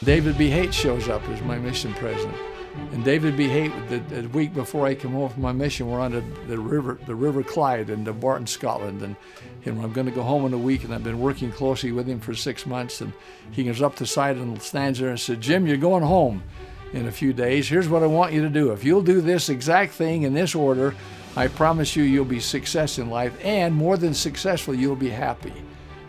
David B. Haight shows up as my mission president. And David B. Haight, the week before I come home from my mission, we're on the River Clyde in Barton, Scotland. And I'm going to go home in a week, and I've been working closely with him for 6 months. And he goes up the side and stands there and said, "Jim, you're going home in a few days. Here's what I want you to do. If you'll do this exact thing in this order, I promise you you'll be success in life, and more than successful, you'll be happy."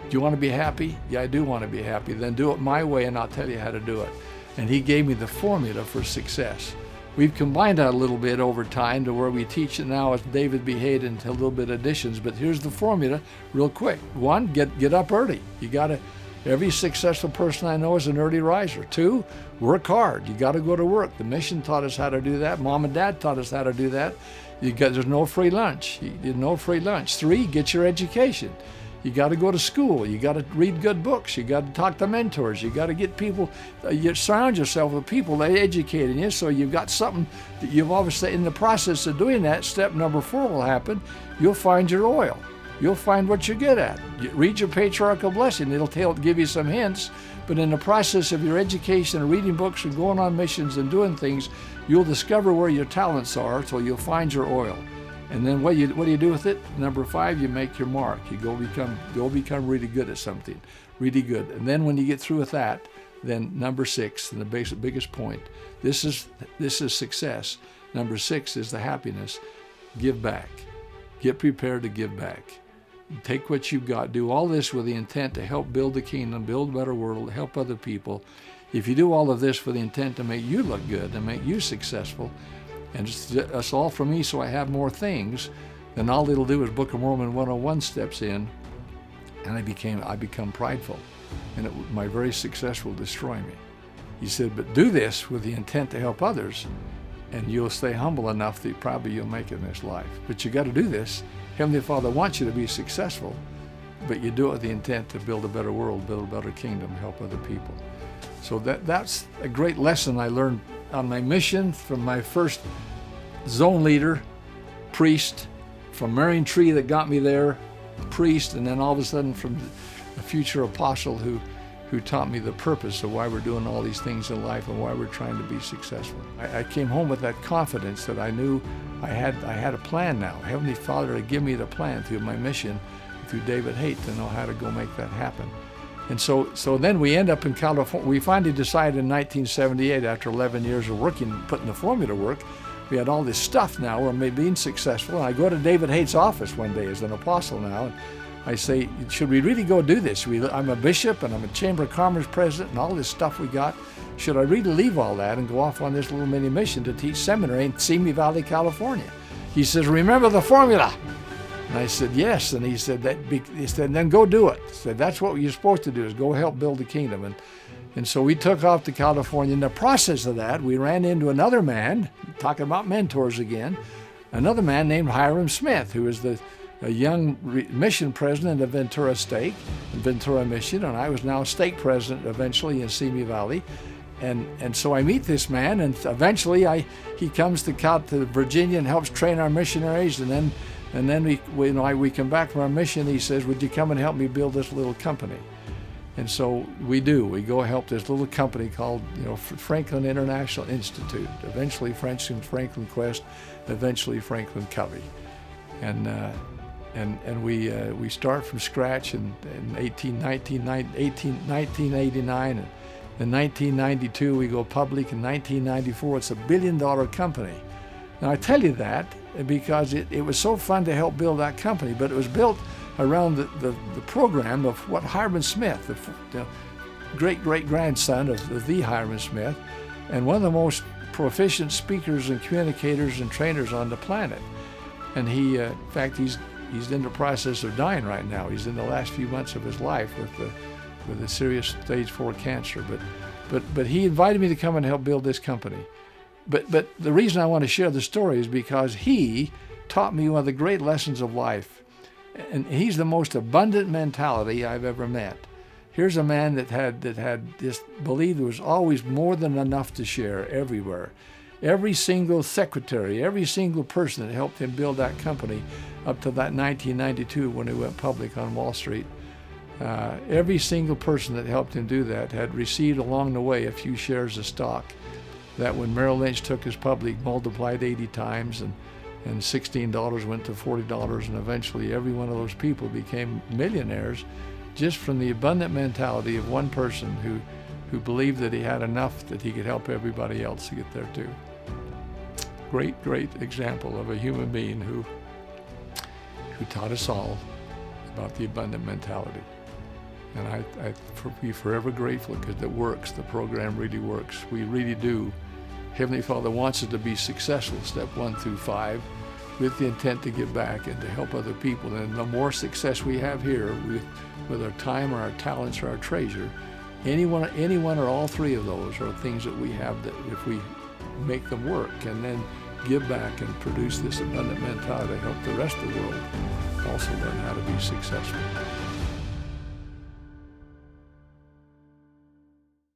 Do you want to be happy? Yeah, I do want to be happy. Then do it my way, and I'll tell you how to do it. And he gave me the formula for success. We've combined that a little bit over time to where we teach it now as David B. Haight and a little bit additions, but here's the formula real quick. 1, get up early. Every successful person I know is an early riser. 2, work hard. You got to go to work. The mission taught us how to do that. Mom and Dad taught us how to do that. There's no free lunch. No free lunch. 3, get your education. You got to go to school. You got to read good books. You got to talk to mentors. You got to get people. You surround yourself with people that are educating you. So you've got something that you've obviously, in the process of doing that, step number 4 will happen. You'll find your oil. You'll find what you're good at. Read your patriarchal blessing. It'll give you some hints. But in the process of your education and reading books and going on missions and doing things, you'll discover where your talents are. So you'll find your oil. And then what do you do with it? Number 5, you make your mark. You go become really good at something, really good. And then when you get through with that, then number 6, and the biggest point, this is success. Number 6 is the happiness. Give back. Get prepared to give back. Take what you've got. Do all this with the intent to help build the kingdom, build a better world, help other people. If you do all of this with the intent to make you look good and make you successful, and it's all for me so I have more things, then all it'll do is Book of Mormon 101 steps in, and I become prideful, and my very success will destroy me. He said, but do this with the intent to help others, and you'll stay humble enough that probably you'll make it in this life. But you got to do this. Heavenly Father wants you to be successful, but you do it with the intent to build a better world, build a better kingdom, help other people. So that's a great lesson I learned on my mission from my first zone leader, priest, from Marion Tree that got me there, priest, and then all of a sudden from a future apostle who taught me the purpose of why we're doing all these things in life and why we're trying to be successful. I came home with that confidence that I knew I had a plan now. Heavenly Father had given me the plan through my mission, through David Haight, to know how to go make that happen. And so then we end up in California. We finally decided in 1978, after 11 years of working, putting the formula to work, we had all this stuff now, we're being successful. And I go to David Haight's office one day as an apostle now, and I say, should we really go do this? I'm a bishop, and I'm a Chamber of Commerce president, and all this stuff we got. Should I really leave all that and go off on this little mini mission to teach seminary in Simi Valley, California? He says, remember the formula. And I said, yes. And he said, then go do it. He said, that's what you're supposed to do, is go help build the kingdom. And so we took off to California. In the process of that, we ran into another man, talking about mentors again, another man named Heirloom Smith, who was a young mission president of Ventura Stake, Ventura Mission, and I was now stake president eventually in Simi Valley. And so I meet this man, and eventually he comes to Virginia and helps train our missionaries, and then we come back from our mission. He says, would you come and help me build this little company? And so we do. We go help this little company called Franklin International Institute, eventually Franklin Quest, eventually Franklin Covey. And we start from scratch in 1989. And in 1992, we go public. In 1994, it's $1 billion company. Now, I tell you that because it was so fun to help build that company, but it was built around the program of what Heirloom Smith, the great-great-grandson of the Heirloom Smith, and one of the most proficient speakers and communicators and trainers on the planet. And he, in fact, he's in the process of dying right now. He's in the last few months of his life with a serious stage 4 cancer. But he invited me to come and help build this company. But the reason I want to share the story is because he taught me one of the great lessons of life. And he's the most abundant mentality I've ever met. Here's a man that had this believed there was always more than enough to share everywhere. Every single secretary, every single person that helped him build that company up to that 1992 when he went public on Wall Street, Every single person that helped him do that had received along the way a few shares of stock that when Merrill Lynch took us public multiplied 80 times, and $16 went to $40, and eventually every one of those people became millionaires just from the abundant mentality of one person who believed that he had enough that he could help everybody else to get there too. Great, great example of a human being who taught us all about the abundant mentality. And I be forever grateful because it works. The program really works. We really do. Heavenly Father wants us to be successful, step 1 through 5, with the intent to give back and to help other people. And the more success we have here with our time or our talents or our treasure, any one or all three of those are things that we have that if we make them work and then give back and produce this abundant mentality to help the rest of the world also learn how to be successful.